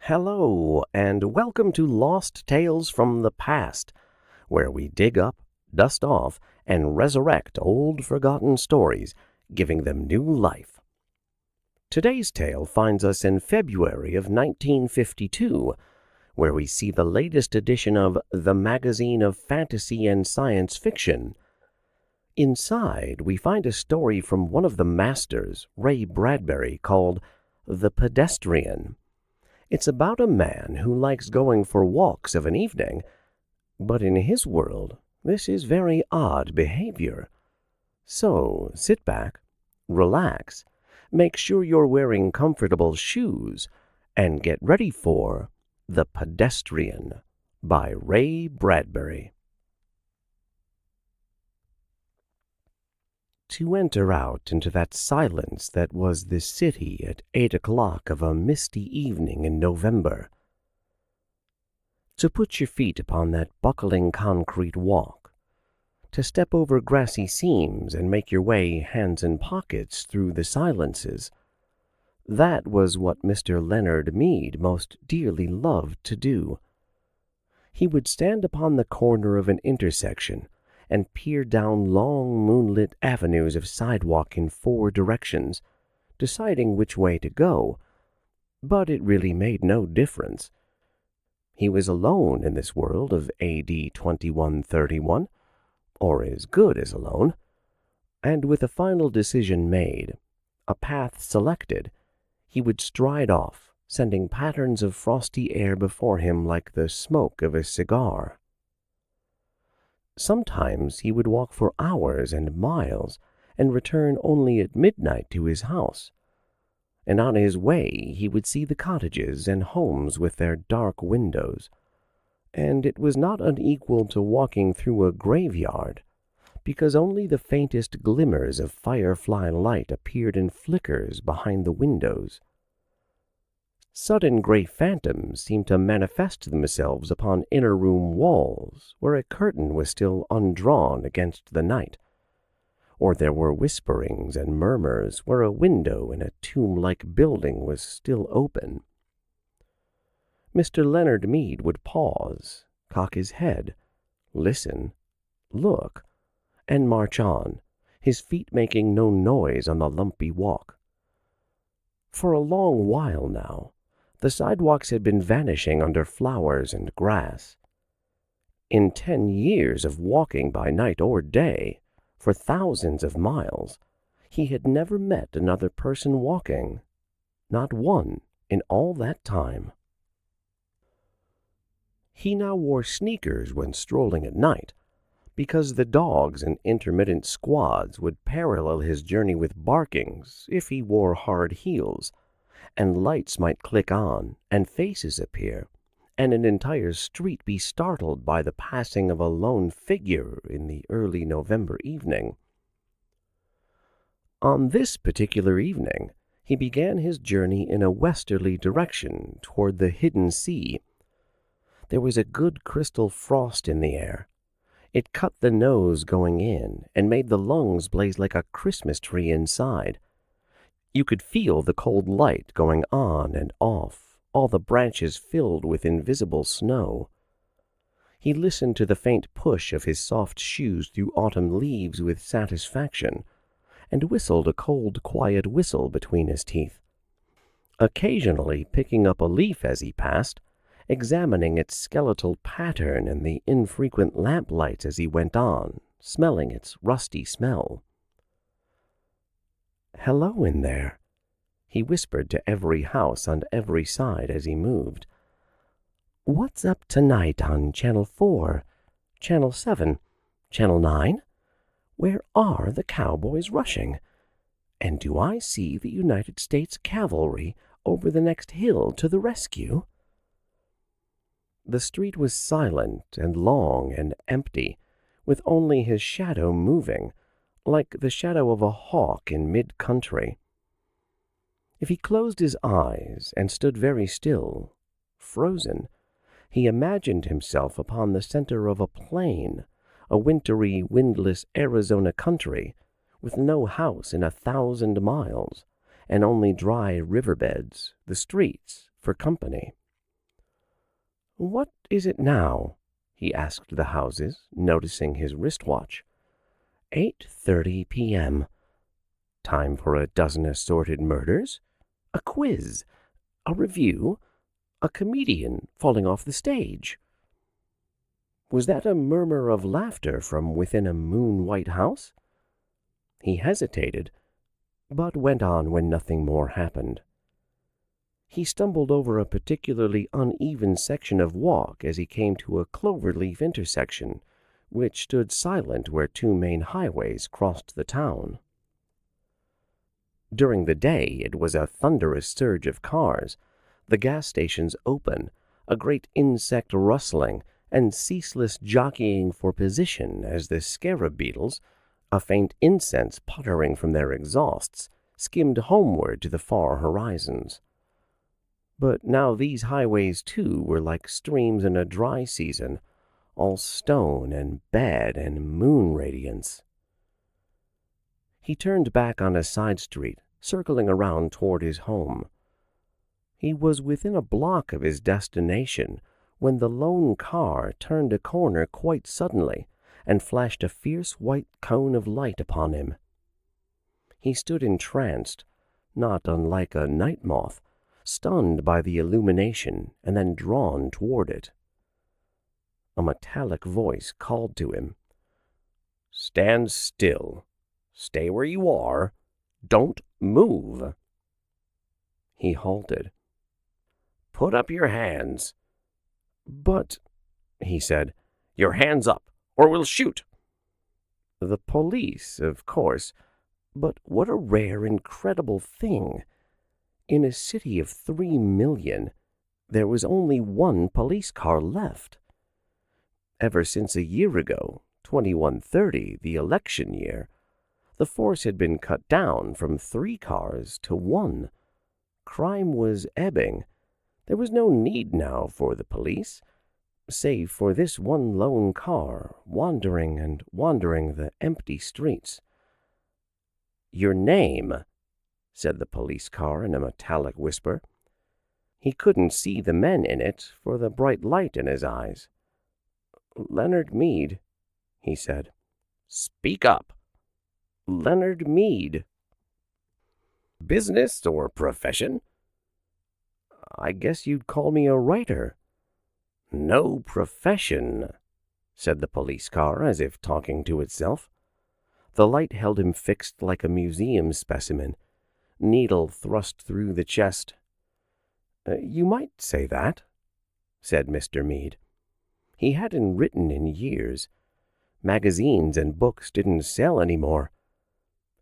Hello, and welcome to Lost Tales from the Past, where we dig up, dust off, and resurrect old forgotten stories, giving them new life. Today's tale finds us in February of 1952, where we see the latest edition of the Magazine of Fantasy and Science Fiction. Inside, we find a story from one of the masters, Ray Bradbury, called The Pedestrian. It's about a man who likes going for walks of an evening, but in his world, this is very odd behavior. So sit back, relax, make sure you're wearing comfortable shoes, and get ready for The Pedestrian by Ray Bradbury. To enter out into that silence that was the city at 8 o'clock of a misty evening in November. To put your feet upon that buckling concrete walk. To step over grassy seams and make your way hands in pockets through the silences. That was what Mr. Leonard Mead most dearly loved to do. He would stand upon the corner of an intersection and peer down long moonlit avenues of sidewalk in 4 directions, deciding which way to go. But it really made no difference. He was alone in this world of A.D. 2131, or as good as alone, and with a final decision made, a path selected, he would stride off, sending patterns of frosty air before him like the smoke of a cigar. Sometimes he would walk for hours and miles, and return only at midnight to his house. And on his way he would see the cottages and homes with their dark windows. And it was not unequal to walking through a graveyard, because only the faintest glimmers of firefly light appeared in flickers behind the windows. Sudden gray phantoms seemed to manifest themselves upon inner room walls, where a curtain was still undrawn against the night, or there were whisperings and murmurs where a window in a tomb-like building was still open. Mr. Leonard Mead would pause, cock his head, listen, look, and march on, his feet making no noise on the lumpy walk. For a long while now, the sidewalks had been vanishing under flowers and grass. In 10 years of walking by night or day, for thousands of miles, he had never met another person walking, not one in all that time. He now wore sneakers when strolling at night, because the dogs in intermittent squads would parallel his journey with barkings if he wore hard heels, and lights might click on, and faces appear, and an entire street be startled by the passing of a lone figure in the early November evening. On this particular evening, he began his journey in a westerly direction toward the hidden sea. There was a good crystal frost in the air. It cut the nose going in, and made the lungs blaze like a Christmas tree inside. You could feel the cold light going on and off, all the branches filled with invisible snow. He listened to the faint push of his soft shoes through autumn leaves with satisfaction, and whistled a cold, quiet whistle between his teeth, occasionally picking up a leaf as he passed, examining its skeletal pattern in the infrequent lamplights as he went on, smelling its rusty smell. "Hello in there," he whispered to every house on every side as he moved. "What's up tonight on Channel 4, Channel 7, Channel 9? Where are the cowboys rushing? And do I see the United States cavalry over the next hill to the rescue?" The street was silent and long and empty, with only his shadow moving, like the shadow of a hawk in mid-country. If he closed his eyes and stood very still, frozen, he imagined himself upon the center of a plain, a wintry, windless Arizona country, with no house in 1,000 miles, and only dry riverbeds, the streets, for company. "What is it now?" he asked the houses, noticing his wristwatch. 8:30 p.m. Time for a dozen assorted murders, a quiz, a review, a comedian falling off the stage. Was that a murmur of laughter from within a moon-white house? He hesitated, but went on when nothing more happened. He stumbled over a particularly uneven section of walk as he came to a cloverleaf intersection, which stood silent where two main highways crossed the town. During the day it was a thunderous surge of cars, the gas stations open, a great insect rustling, and ceaseless jockeying for position as the scarab beetles, a faint incense puttering from their exhausts, skimmed homeward to the far horizons. But now these highways, too, were like streams in a dry season, all stone and bed and moon radiance. He turned back on a side street, circling around toward his home. He was within a block of his destination when the lone car turned a corner quite suddenly and flashed a fierce white cone of light upon him. He stood entranced, not unlike a night moth, stunned by the illumination and then drawn toward it. A metallic voice called to him. "Stand still. Stay where you are. Don't move." He halted. "Put up your hands." "But," he said, "your hands up, or we'll shoot." The police, of course. But what a rare, incredible thing. In a city of 3 million, there was only one police car left. Ever since a year ago, 2130, the election year, the force had been cut down from 3 cars to 1. Crime was ebbing. There was no need now for the police, save for this one lone car wandering the empty streets. "Your name," said the police car in a metallic whisper. He couldn't see the men in it for the bright light in his eyes. "Leonard Mead," he said. "Speak up." "Leonard Mead." "Business or profession?" "I guess you'd call me a writer." "No profession," said the police car as if talking to itself. The light held him fixed like a museum specimen, needle thrust through the chest. "You might say that," said Mr. Mead. He hadn't written in years. Magazines and books didn't sell anymore.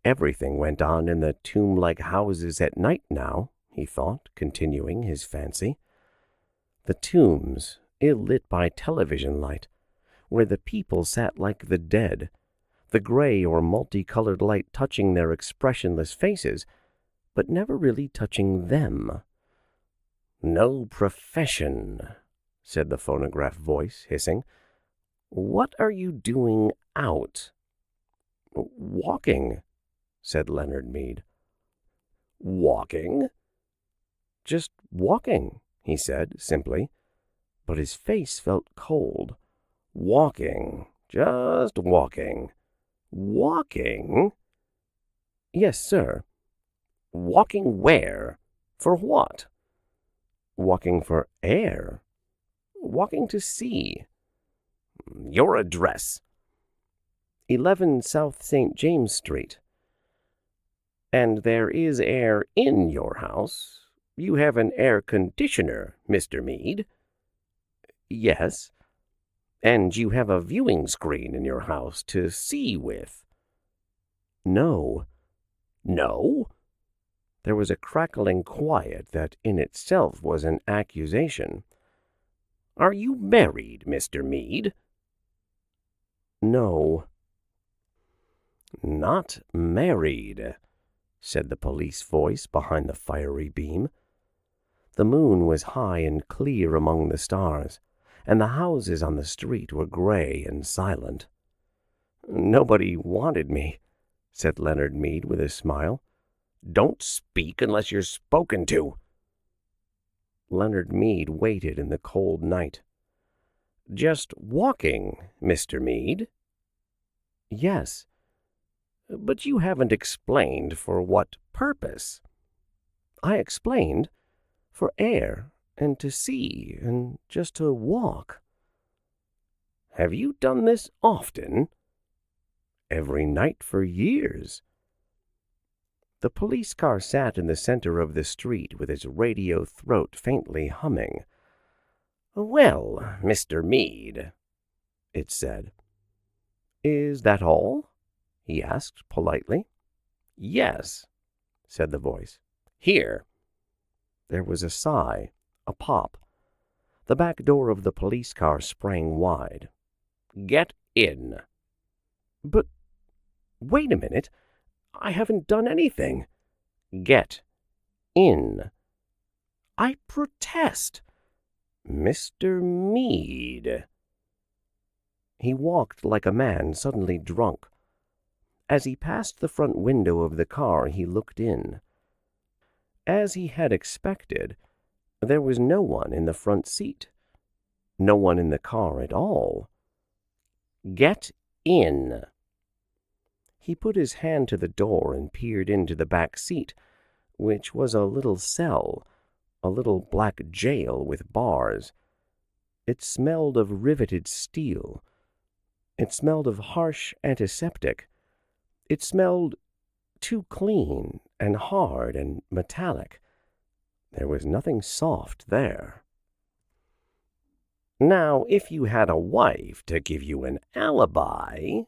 Everything went on in the tomb-like houses at night now, he thought, continuing his fancy. The tombs, ill-lit by television light, where the people sat like the dead, the gray or multicolored light touching their expressionless faces, but never really touching them. "No profession," said the phonograph voice, hissing. "What are you doing out?" "Walking," said Leonard Mead. "Walking?" "Just walking," he said, simply, but his face felt cold. "Walking, just walking." "Walking?" "Yes, sir." "Walking where? For what?" "Walking for air. Walking to sea." "Your address?" 11 South St. James Street. "And there is air in your house? You have an air conditioner, Mr. Mead?" "Yes." "And you have a viewing screen in your house to see with?" "No." "No?" There was a crackling quiet that in itself was an accusation. "Are you married, Mr. Mead?" "No." "Not married," said the police voice behind the fiery beam. The moon was high and clear among the stars, and the houses on the street were gray and silent. "Nobody wanted me," said Leonard Mead with a smile. "Don't speak unless you're spoken to." Leonard Mead waited in the cold night, Just walking, Mr. Meade?" "Yes." "But you haven't explained for what purpose." "I explained. For air, and to see, and just to walk." "Have you done this often?" "Every night for years." The police car sat in the center of the street with its radio throat faintly humming. "Well, Mr. Meade," it said. "Is that all?" he asked politely. "Yes," said the voice. "Here." There was a sigh, a pop. The back door of the police car sprang wide. "Get in." "But wait a minute. I haven't done anything." "Get in." "I protest." "Mr. Meade." He walked like a man suddenly drunk. As he passed the front window of the car, he looked in. As he had expected, there was no one in the front seat. No one in the car at all. "Get in." He put his hand to the door and peered into the back seat, which was a little cell, a little black jail with bars. It smelled of riveted steel. It smelled of harsh antiseptic. It smelled too clean and hard and metallic. There was nothing soft there. "Now, if you had a wife to give you an alibi,"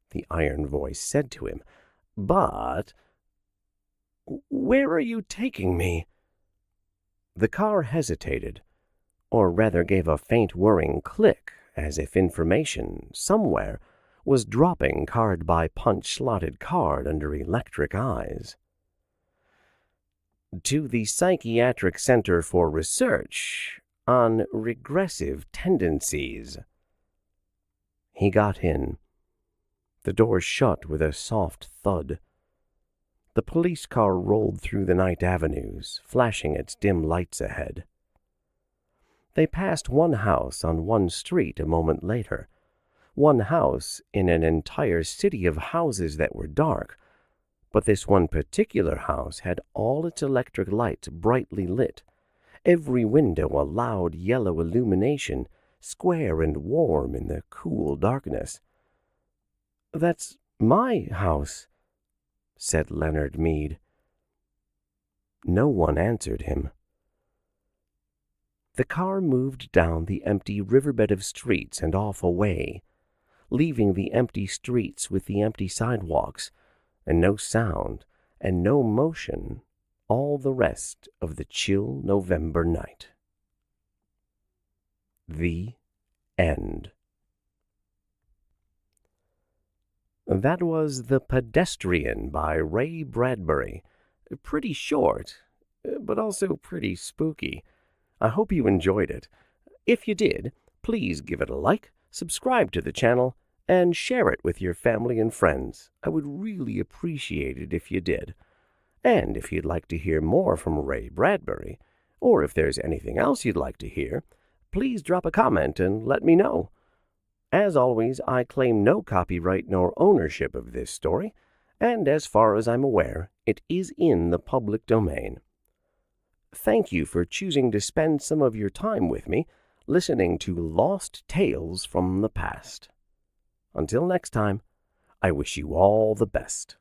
the iron voice said to him, "but—" "Where are you taking me?" The car hesitated, or rather gave a faint whirring click, as if information, somewhere, was dropping card by punch-slotted card under electric eyes. "To the Psychiatric Center for Research on Regressive Tendencies." He got in. The door shut with a soft thud. The police car rolled through the night avenues, flashing its dim lights ahead. They passed one house on one street a moment later, one house in an entire city of houses that were dark, but this one particular house had all its electric lights brightly lit, every window a loud yellow illumination, square and warm in the cool darkness. "That's my house," said Leonard Meade. No one answered him. The car moved down the empty riverbed of streets and off away, leaving the empty streets with the empty sidewalks, and no sound and no motion all the rest of the chill November night. The end. That was The Pedestrian by Ray Bradbury. Pretty short, but also pretty spooky. I hope you enjoyed it. If you did, please give it a like, subscribe to the channel, and share it with your family and friends. I would really appreciate it if you did. And if you'd like to hear more from Ray Bradbury, or if there's anything else you'd like to hear, please drop a comment and let me know. As always, I claim no copyright nor ownership of this story, and as far as I'm aware, it is in the public domain. Thank you for choosing to spend some of your time with me listening to Lost Tales from the Past. Until next time, I wish you all the best.